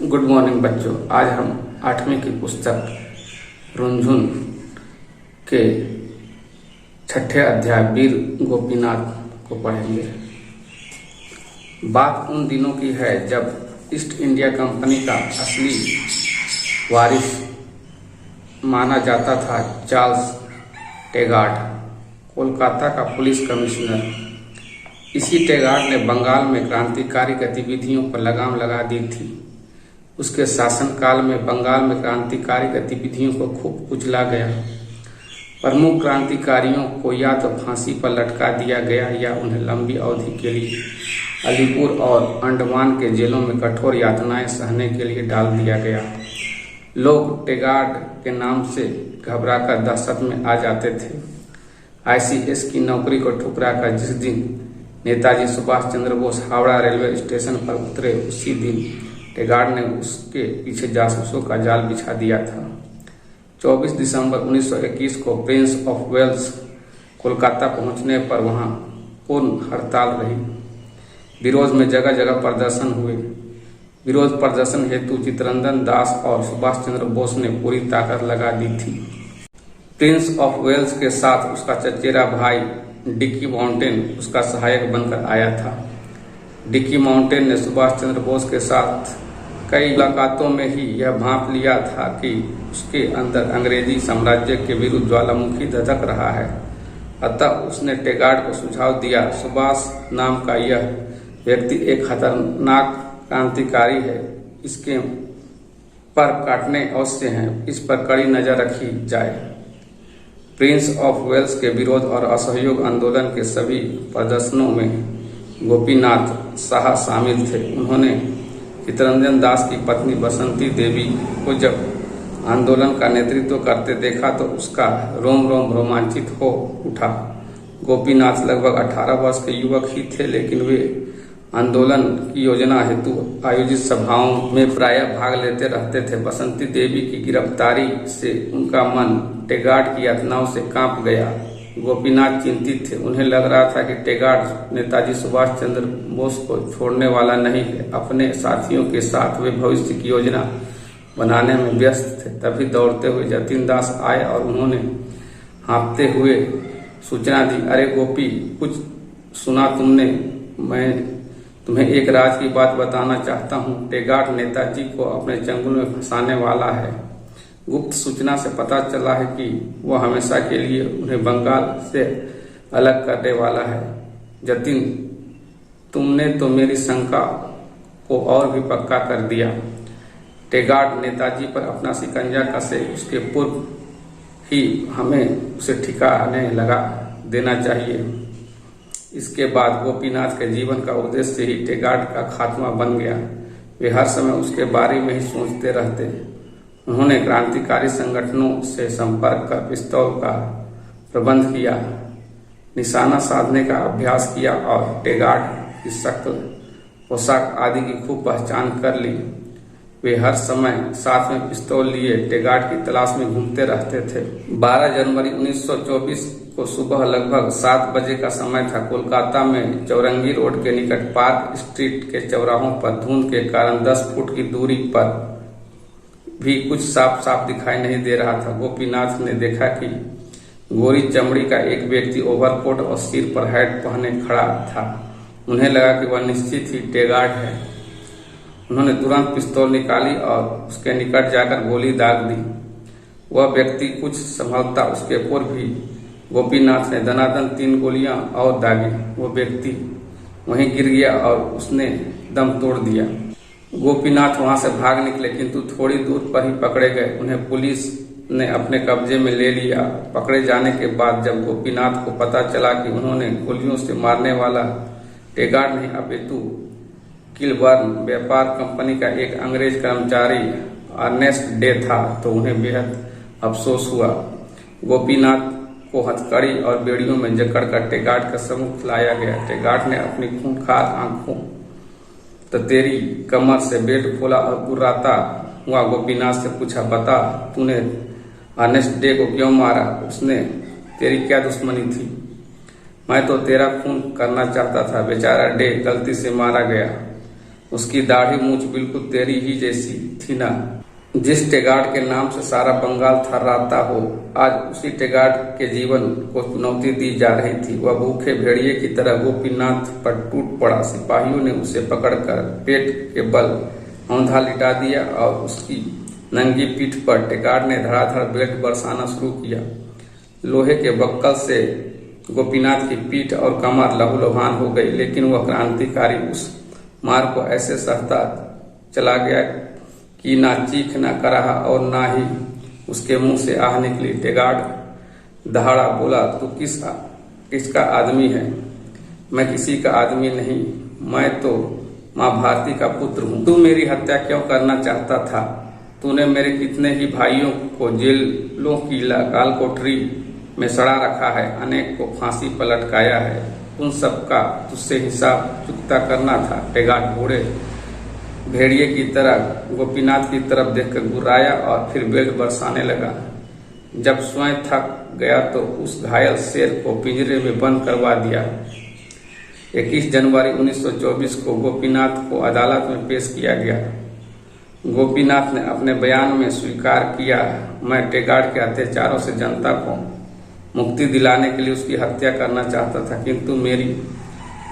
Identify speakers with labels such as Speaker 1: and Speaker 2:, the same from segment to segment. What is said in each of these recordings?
Speaker 1: Good morning बच्चों। आज हम 8वीं की पुस्तक रुनझुन के 6ठे अध्याय वीर गोपीनाथ को पढ़ेंगे। बात उन दिनों की है जब ईस्ट इंडिया कंपनी का असली वारिस माना जाता था चार्ल्स टेगार्ड, कोलकाता का पुलिस कमिश्नर। इसी टेगार्ड ने बंगाल में क्रांतिकारी गतिविधियों पर लगाम लगा दी थी। उसके शासनकाल में बंगाल में क्रांतिकारी गतिविधियों को खूब कुचला गया। प्रमुख क्रांतिकारियों को या तो फांसी पर लटका दिया गया या उन्हें लंबी अवधि के लिए अलीपुर और अंडमान के जेलों में कठोर यातनाएं सहने के लिए डाल दिया गया। लोग टेगार्ड के नाम से घबराकर दहशत में आ जाते थे। आईसीएस की नौकरी को ठुकराकर जिस दिन नेताजी सुभाष चंद्र बोस हावड़ा रेलवे स्टेशन पर उतरे, उसी दिन टेगार्ड ने उसके पीछे जासूसों का जाल बिछा दिया था। 24 दिसंबर 1921 को प्रिंस ऑफ वेल्स कोलकाता पहुंचने पर वहां पूर्ण हड़ताल रही। विरोध में जगह जगह प्रदर्शन हुए। विरोध प्रदर्शन हेतु चित्तरंजन दास और सुभाष चंद्र बोस ने पूरी ताकत लगा दी थी। प्रिंस ऑफ वेल्स के साथ उसका चचेरा भाई डिकी माउंटेन उसका सहायक बनकर आया था। डिकी माउंटेन ने सुभाष चंद्र बोस के साथ कई मुलाकातों में ही यह भांप लिया था कि उसके अंदर अंग्रेजी साम्राज्य के विरुद्ध ज्वालामुखी धधक रहा है। अतः उसने टेगार्ड को सुझाव दिया, सुभाष नाम का यह व्यक्ति एक खतरनाक क्रांतिकारी है, इसके पर काटने अवश्य हैं, इस पर कड़ी नजर रखी जाए। प्रिंस ऑफ वेल्स के विरोध और असहयोग आंदोलन के सभी प्रदर्शनों में गोपीनाथ शाह शामिल थे। उन्होंने चित्तरंजन दास की पत्नी बसंती देवी को जब आंदोलन का नेतृत्व करते देखा तो उसका रोम रोम रोमांचित हो उठा। गोपीनाथ लगभग 18 वर्ष के युवक ही थे, लेकिन वे आंदोलन की योजना हेतु आयोजित सभाओं में प्रायः भाग लेते रहते थे। बसंती देवी की गिरफ्तारी से उनका मन टेगार्ड की यातनाओं से कांप गया। गोपीनाथ चिंतित थे। उन्हें लग रहा था कि टेगार्ड नेताजी सुभाष चंद्र बोस को छोड़ने वाला नहीं है। अपने साथियों के साथ वे भविष्य की योजना बनाने में व्यस्त थे। तभी दौड़ते हुए जतीन दास आए और उन्होंने हाँफते हुए सूचना दी, अरे गोपी, कुछ सुना तुमने? मैं तुम्हें एक राज की बात बताना चाहता हूँ। टेगार्ड नेताजी को अपने चंगुल में फंसाने वाला है। गुप्त सूचना से पता चला है कि वह हमेशा के लिए उन्हें बंगाल से अलग करने वाला है। जतिन, तुमने तो मेरी शंका को और भी पक्का कर दिया। टेगार्ड नेताजी पर अपना शिकंजा कसे, उसके पूर्व ही हमें उसे ठिकाने लगा देना चाहिए। इसके बाद गोपीनाथ के जीवन का उद्देश्य ही टेगार्ड का खात्मा बन गया। वे हर समय उसके बारे में ही सोचते रहते। उन्होंने क्रांतिकारी संगठनों से संपर्क कर पिस्तौल का प्रबंध किया, निशाना साधने का अभ्यास किया और टेगार्ड की शक्ल, पोशाक आदि की खूब पहचान कर ली। वे हर समय साथ में पिस्तौल लिए टेगार्ड की तलाश में घूमते रहते थे। 12 जनवरी 1924 को सुबह लगभग 7 बजे का समय था। कोलकाता में चौरंगी रोड के निकट पार्क स्ट्रीट के चौराहों पर धुंध के कारण 10 फुट की दूरी पर भी कुछ साफ साफ दिखाई नहीं दे रहा था। गोपीनाथ ने देखा कि गोरी चमड़ी का एक व्यक्ति ओवरकोट और सिर पर हैट पहने खड़ा था। उन्हें लगा कि वह निश्चित ही टेगार्ड है। उन्होंने तुरंत पिस्तौल निकाली और उसके निकट जाकर गोली दाग दी। वह व्यक्ति कुछ संभलता उसके पूर्व भी गोपीनाथ ने दनादन 3 गोलियां और दागी। वो व्यक्ति वहीं गिर गया और उसने दम तोड़ दिया। गोपीनाथ वहां से भाग निकले, किंतु थोड़ी दूर पर ही पकड़े गए। उन्हें पुलिस ने अपने कब्जे में ले लिया। पकड़े जाने के बाद जब गोपीनाथ को पता चला कि उन्होंने गोलियों से मारने वाला टेगार्ड नहीं अपितु किलबर्न व्यापार कंपनी का एक अंग्रेज कर्मचारी अर्नेस्ट डे था, तो उन्हें बेहद अफसोस हुआ। गोपीनाथ को हथकड़ी और बेड़ियों में जकड़कर टेगार्ड का सम्मुख लाया गया। टेगार्ड ने अपनी खूंखार आंखों तेरी कमर से बेल्ट खोला और गुर्राता हुआ गोपीनाथ से पूछा, बता, तूने अर्नेस्ट डे को क्यों मारा? उसने तेरी क्या दुश्मनी थी? मैं तो तेरा खून करना चाहता था, बेचारा डे गलती से मारा गया। उसकी दाढ़ी मूंछ बिल्कुल तेरी ही जैसी थी ना। जिस टेगार्ड के नाम से सारा बंगाल थर्राता हो, आज उसी टेगार्ड के जीवन को चुनौती दी जा रही थी। वह भूखे भेड़िए की तरह गोपीनाथ पर टूट पड़ा। सिपाहियों ने उसे पकड़कर पेट के बल औंधा लिटा दिया और उसकी नंगी पीठ पर टेगार्ड ने धड़ाधड़ बेल्ट बरसाना शुरू किया। लोहे के बक्कल से गोपीनाथ की पीठ और कमर लहूलुहान हो गई, लेकिन वह क्रांतिकारी उस मार को ऐसे सहता चला गया कि ना चीख न कराहा और ना ही उसके मुंह से आह निकली। टेगार्ड दहाड़ा बोला, तू किसका आदमी है? मैं किसी का आदमी नहीं, मैं तो माँ भारती का पुत्र हूँ। तू मेरी हत्या क्यों करना चाहता था? तूने मेरे कितने ही भाइयों को जेलों की काल कोठरी में सड़ा रखा है, अनेक को फांसी पर लटकाया है। उन सबका तुझसे हिसाब चुकता करना था। टेगार्ड बूढ़े भेड़िए की तरह गोपीनाथ की तरफ देखकर गुर्राया और फिर बेल्ट बरसाने लगा। जब स्वयं थक गया तो उस घायल शेर को पिंजरे में बंद करवा दिया। 21 जनवरी 1924 को गोपीनाथ को अदालत में पेश किया गया। गोपीनाथ ने अपने बयान में स्वीकार किया, मैं टेगार्ड के अत्याचारों से जनता को मुक्ति दिलाने के लिए उसकी हत्या करना चाहता था, किंतु मेरी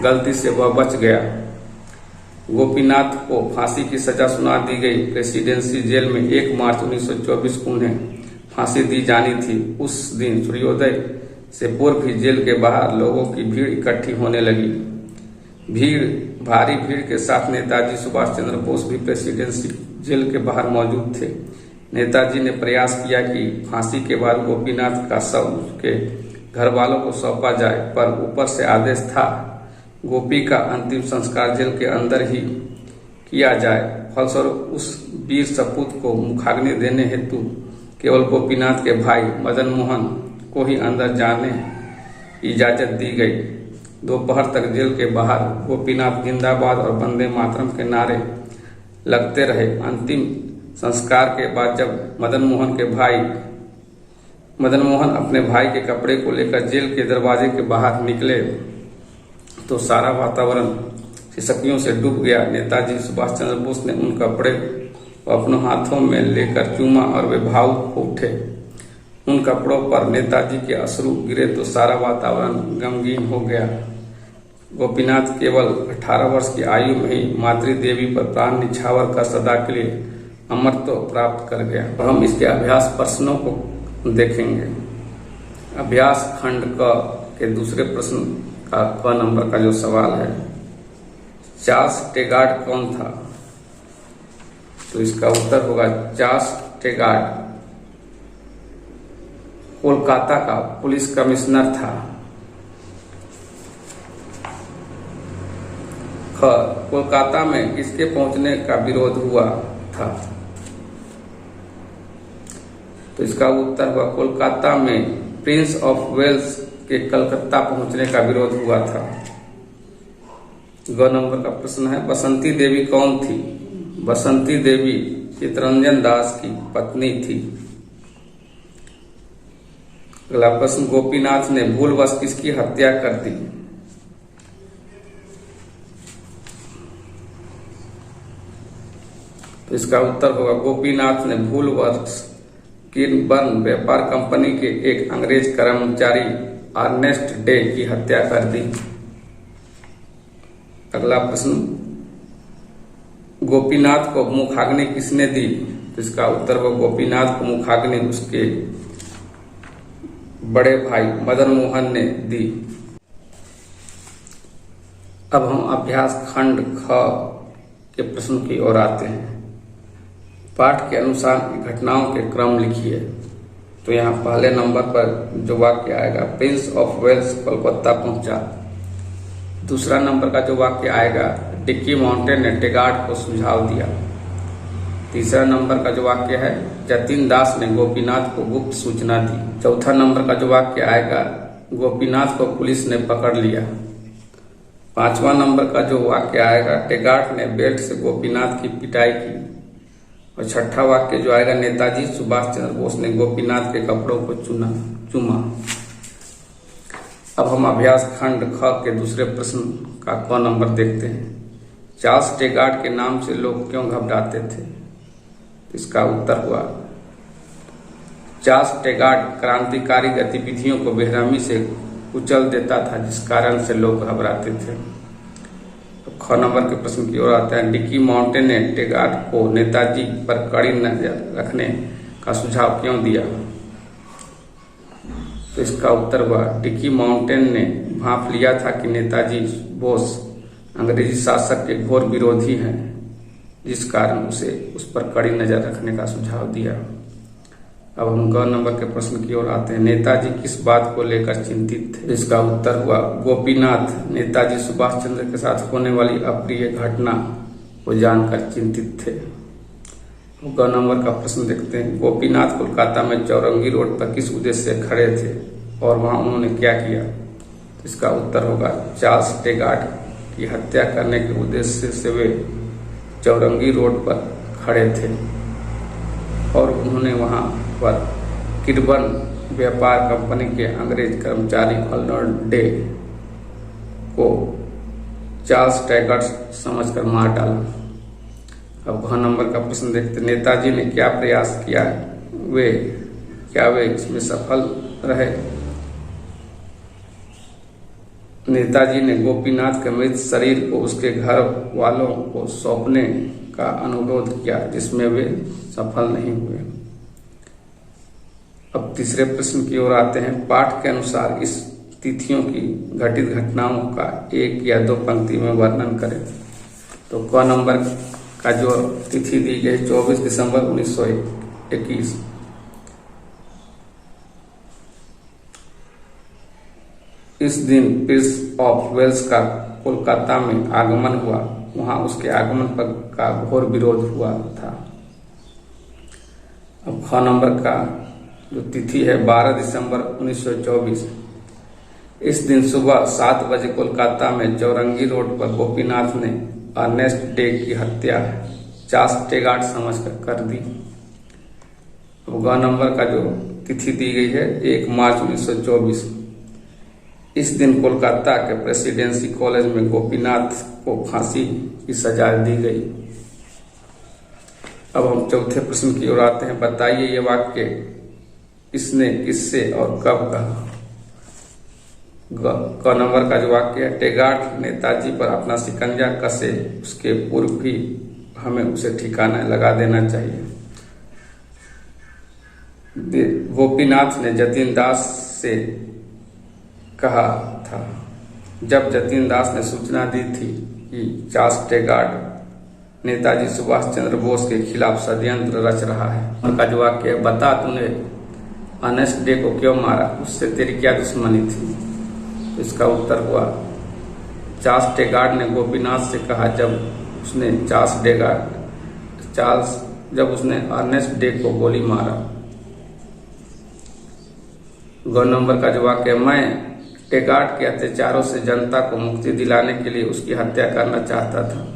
Speaker 1: गलती से वह बच गया। गोपीनाथ को फांसी की सजा सुना दी गई। प्रेसिडेंसी जेल में 1 मार्च 1924 को उन्हें फांसी दी जानी थी। उस दिन सूर्योदय से पूर्व ही जेल के बाहर लोगों की भीड़ इकट्ठी होने लगी। भारी भीड़ के साथ नेताजी सुभाष चंद्र बोस भी प्रेसिडेंसी जेल के बाहर मौजूद थे। नेताजी ने प्रयास किया कि फांसी के बाद गोपीनाथ का शव उसके घर वालों को सौंपा जाए, पर ऊपर से आदेश था गोपी का अंतिम संस्कार जेल के अंदर ही किया जाए। फलस्वरूप उस वीर सपूत को मुखाग्नि देने हेतु केवल गोपीनाथ के भाई मदन मोहन को ही अंदर जाने की इजाजत दी गई। दोपहर तक जेल के बाहर गोपीनाथ जिंदाबाद और वंदे मातरम के नारे लगते रहे। अंतिम संस्कार के बाद जब मदन मोहन अपने भाई के कपड़े को लेकर जेल के दरवाजे के बाहर निकले तो सारा वातावरण सिसकियों से डूब गया। नेताजी सुभाष चंद्र बोस ने उन कपड़े को अपने हाथों में लेकर चूमा और वे भावुक हो उठे। उन कपड़ों पर नेताजी के अश्रु गिरे तो सारा वातावरण गमगीन हो गया। गोपीनाथ केवल 18 वर्ष की आयु में ही मातृ देवी पर प्राण निछावर कर सदा के लिए अमरत्व प्राप्त कर गया। और हम इसके अभ्यास प्रश्नों को देखेंगे। अभ्यास खंड क के दूसरे प्रश्न का क नंबर का जो सवाल है, चार्ल्स टेगार्ड कौन था? तो इसका उत्तर होगा चार्ल्स टेगार्ड कोलकाता का पुलिस कमिश्नर था। कोलकाता में किसके पहुंचने का विरोध हुआ था? तो इसका उत्तर हुआ कोलकाता में प्रिंस ऑफ वेल्स के कलकत्ता पहुंचने का विरोध हुआ था। ग नंबर का प्रश्न है, बसंती देवी कौन थी? बसंती देवी चित्तरंजन दास की पत्नी थी। अगला प्रश्न, गोपीनाथ ने भूलवश किसकी हत्या कर दी? तो इसका उत्तर होगा गोपीनाथ ने भूलवश किरबर्न व्यापार कंपनी के एक अंग्रेज कर्मचारी अर्नेस्ट डे की हत्या कर दी। अगला प्रश्न, गोपीनाथ को मुखाग्नि किसने दी? तो इसका उत्तर होगा गोपीनाथ को मुखाग्नि उसके बड़े भाई मदन मोहन ने दी। अब हम अभ्यास खंड ख के प्रश्न की ओर आते हैं। पाठ के अनुसार घटनाओं के क्रम लिखिए। तो यहाँ पहले नंबर पर जो वाक्य आएगा, प्रिंस ऑफ वेल्स कोलकाता पहुंचा। दूसरा नंबर का जो वाक्य आएगा, डिक्की माउंटेन ने टेगार्ड को सुझाव दिया। तीसरा नंबर का जो वाक्य है, जतिन दास ने गोपीनाथ को गुप्त सूचना दी। चौथा नंबर का जो वाक्य आएगा, गोपीनाथ को पुलिस ने पकड़ लिया। पांचवा नंबर का जो वाक्य आएगा, टेगार्ड ने बेल्ट से गोपीनाथ की पिटाई की। और छठा वाक्य जो आएगा, नेताजी सुभाष चंद्र बोस ने गोपीनाथ के कपड़ों को चूमा। अब हम अभ्यास खंड ख के दूसरे प्रश्न का क नंबर देखते हैं। चार्ल्स टेगार्ड के नाम से लोग क्यों घबराते थे? इसका उत्तर हुआ, चार्ल्स टेगार्ड क्रांतिकारी गतिविधियों को बेरहमी से कुचल देता था, जिस कारण से लोग घबराते थे। तो ख नंबर के प्रश्न की ओर आता है, डिकी माउंटेन ने टेगार्ड को नेताजी पर कड़ी नजर रखने का सुझाव क्यों दिया? तो इसका उत्तर हुआ, डिकी माउंटेन ने भांप लिया था कि नेताजी बोस अंग्रेजी शासक के घोर विरोधी हैं, जिस कारण उसे उस पर कड़ी नजर रखने का सुझाव दिया। अब हम ग नंबर के प्रश्न की ओर आते हैं, नेताजी किस बात को लेकर चिंतित थे? इसका उत्तर हुआ, गोपीनाथ नेताजी सुभाष चंद्र के साथ होने वाली अप्रिय घटना को जानकर चिंतित थे। ग नंबर का प्रश्न देखते हैं, गोपीनाथ कोलकाता में चौरंगी रोड पर किस उद्देश्य से खड़े थे और वहां उन्होंने क्या किया? इसका उत्तर होगा, चार्ल्स टेगार्ड की हत्या करने के उद्देश्य से वे चौरंगी रोड पर खड़े थे और उन्होंने वहां पर किर्बन व्यापार कंपनी के अंग्रेज कर्मचारी अर्नोल्ड डे को चार्ल्स टेगार्ड समझकर मार डाला। अब घ नंबर का प्रश्न देखते, नेताजी ने क्या प्रयास किया, क्या वे इसमें सफल रहे? नेताजी ने गोपीनाथ के मृत शरीर को उसके घर वालों को सौंपने का अनुरोध किया, जिसमें वे सफल नहीं हुए। अब तीसरे प्रश्न की ओर आते हैं, पाठ के अनुसार इस तिथियों की घटित घटनाओं का एक या दो पंक्ति में वर्णन करें। तो क नंबर का जो तिथि दी गई 24 दिसंबर 1921। इस दिन प्रिंस ऑफ वेल्स का कोलकाता में आगमन हुआ, वहां उसके आगमन पर का घोर विरोध हुआ था। अब ख नंबर का जो तिथि है 12 दिसंबर 1924। इस दिन सुबह 7 बजे कोलकाता में चौरंगी रोड पर गोपीनाथ ने अर्नेस्ट डे की हत्या चार्ल्स टेगार्ड समझकर कर दी। अब ग नंबर का जो तिथि दी गई है 1 मार्च 1924। इस दिन कोलकाता के प्रेसिडेंसी कॉलेज में गोपीनाथ को फांसी की सजा दी गई। अब हम चौथे प्रश्न की ओर आते हैं, बताइए ये वाक्य किसने, किससे और कब कहा? क नंबर का जो वाक्य है, टेगार्ड नेताजी पर अपना शिकंजा कसे, उसके पूर्व भी हमें उसे ठिकाना लगा देना चाहिए। गोपीनाथ ने जतीन दास से कहा था, जब जतीन दास ने सूचना दी थी कि चार्ल्स टेगार्ड नेताजी सुभाष चंद्र बोस के खिलाफ षड्यंत्र रच रहा है। उनका जो वाक्य है, बता तूने अर्नेस्ट डे को क्यों मारा, उससे तेरी क्या दुश्मनी थी? तो इसका उत्तर हुआ, चार्ल्स टेगार्ड ने गोपीनाथ से कहा जब उसने अर्नेस्ट डे को गोली मारा। ग नंबर का जो वाक्य, मैं टेगार्ड के अत्याचारों से जनता को मुक्ति दिलाने के लिए उसकी हत्या करना चाहता था।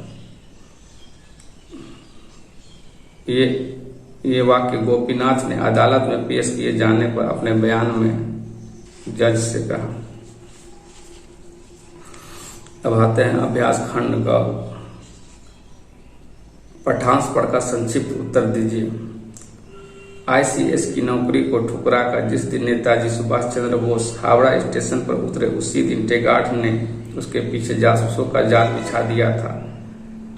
Speaker 1: ये वाक्य गोपीनाथ ने अदालत में पेश किए जाने पर अपने बयान में जज से कहा। अब आते हैं अभ्यास खंड का। पाठांश पढ़कर संक्षिप्त उत्तर दीजिए। ICS की नौकरी को ठुकराकर जिस दिन नेताजी सुभाष चंद्र बोस हावड़ा स्टेशन पर उतरे, उसी दिन टेगार्ड ने उसके पीछे जासूसों का जाल बिछा दिया था।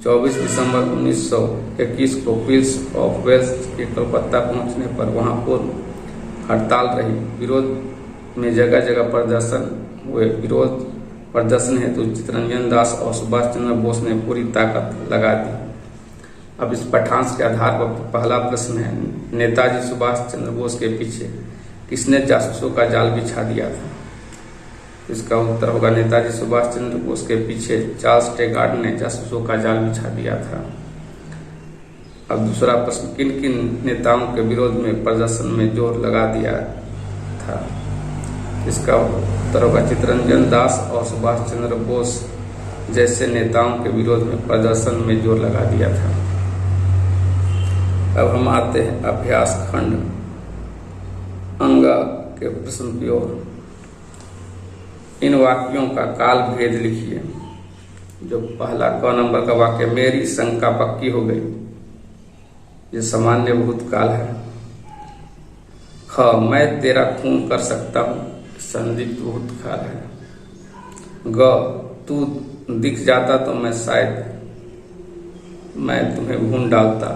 Speaker 1: 24 दिसंबर 1921 को प्रिंस ऑफ वेल्स के कोलकाता पहुंचने पर वहां पूर्ण हड़ताल रही। विरोध में जगह जगह प्रदर्शन हुए। विरोध प्रदर्शन हेतु चित्तरंजन दास और सुभाष चंद्र बोस ने पूरी ताकत लगा दी। अब इस पाठांश के आधार पर पहला प्रश्न है, नेताजी सुभाष चंद्र बोस के पीछे किसने जासूसों का जाल बिछा दिया था? इसका उत्तर होगा, नेताजी सुभाष चंद्र बोस के पीछे चार्ल्स टेगार्ड ने जासूसों का जाल बिछा दिया था। अब दूसरा प्रश्न, किन किन नेताओं के विरोध में प्रदर्शन में जोर लगा दिया था? इसका उत्तर होगा, चित्तरंजन दास और सुभाष चंद्र बोस जैसे नेताओं के विरोध में प्रदर्शन में जोर लगा दिया था। अब हम आते हैं अभ्यास खंड अंग के प्रश्न की ओर। इन वाक्यों का काल भेद लिखिए। जो पहला क नंबर का वाक्य, मेरी शंका पक्की हो गई, ये सामान्य भूतकाल है। ख, मैं तेरा खून कर सकता हूँ, संदिग्ध भूतकाल है। ग, तू दिख जाता तो मैं शायद मैं तुम्हें भून डालता,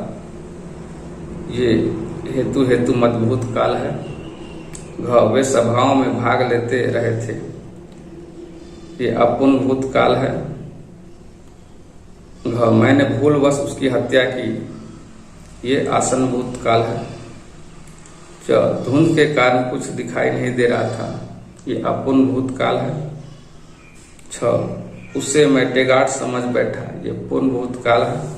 Speaker 1: ये हेतु हेतु मत भूतकाल है। घ, वे सभाओं में भाग लेते रहे थे, ये अपूर्ण भूतकाल है। घ, मैंने भूलवश उसकी हत्या की, ये आसन भूतकाल है। च, धुंध के कारण कुछ दिखाई नहीं दे रहा था, ये अपूर्ण भूतकाल है। छ, उसे मैं टेगाट समझ बैठा, ये पूर्ण भूतकाल है।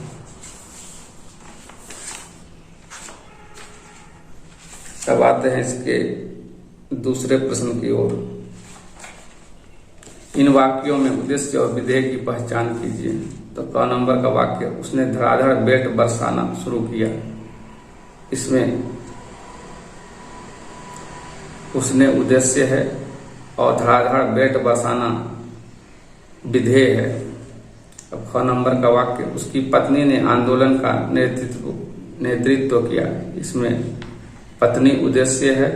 Speaker 1: अब आते हैं इसके दूसरे प्रश्न की ओर। इन वाक्यों में उद्देश्य और विधेय की पहचान कीजिए। तो क नंबर का वाक्य, उसने धड़ाधड़ बेट बरसाना शुरू किया, इसमें उसने उद्देश्य है और धड़ाधड़ बेट बरसाना विधेय है। अब ख नंबर का वाक्य, उसकी पत्नी ने आंदोलन का नेतृत्व किया, इसमें पत्नी उद्देश्य है,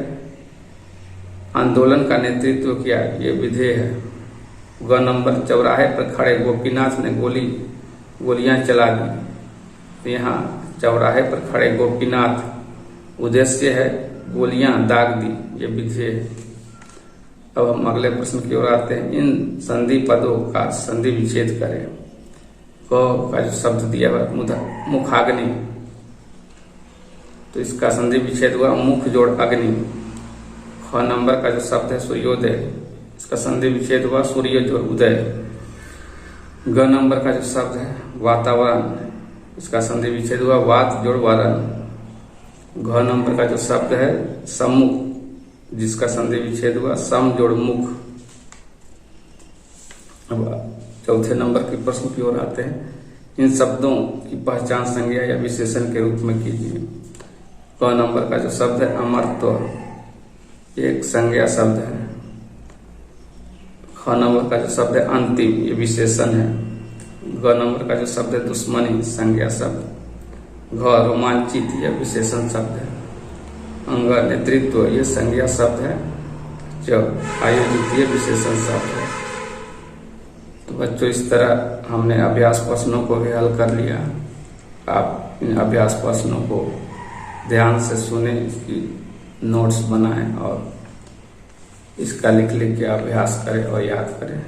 Speaker 1: आंदोलन का नेतृत्व किया, ये विधेय है। ग नंबर, चौराहे पर खड़े गोपीनाथ ने गोलियां चला दी, यहाँ चौराहे पर खड़े गोपीनाथ उद्देश्य है, गोलियां दाग दी, ये विधेय है। अब हम अगले प्रश्न की ओर आते हैं। इन संधि पदों का संधि विच्छेद करें। क का जो शब्द दिया हुआ मुखाग्नि, तो इसका संधि विच्छेद हुआ मुख जोड़ अग्नि। ख नंबर का जो शब्द है सूर्योदय, इसका संधि विच्छेद हुआ सूर्य जोड़ उदय। ग नंबर का जो शब्द है वातावरण, इसका संधि विच्छेद हुआ वात जोड़ वरण। घ नंबर का जो शब्द है सम्मुख, जिसका संधि विच्छेद हुआ सम जोड़ मुख। अब चौथे नंबर के प्रश्न की ओर आते हैं। इन शब्दों की पहचान संज्ञा या विशेषण के रूप में कीजिए। क नंबर का जो शब्द है अमरत्व, एक संज्ञा शब्द है। ख नंबर का जो शब्द है अंतिम, ये विशेषण है। ग नंबर का जो शब्द है दुश्मनी, संज्ञा शब्द। घ रोमांचित, यह विशेषण शब्द है। अंग नेतृत्व, ये संज्ञा शब्द है। च आयोजित, ये विशेषण शब्द है। तो बच्चों, इस तरह हमने अभ्यास प्रश्नों को भी हल कर लिया। आप इन अभ्यास प्रश्नों को ध्यान से सुने, इसकी नोट्स बनाएं और इसका लिख के अभ्यास करें और याद करें।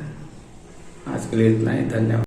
Speaker 1: आज के लिए इतना ही, धन्यवाद।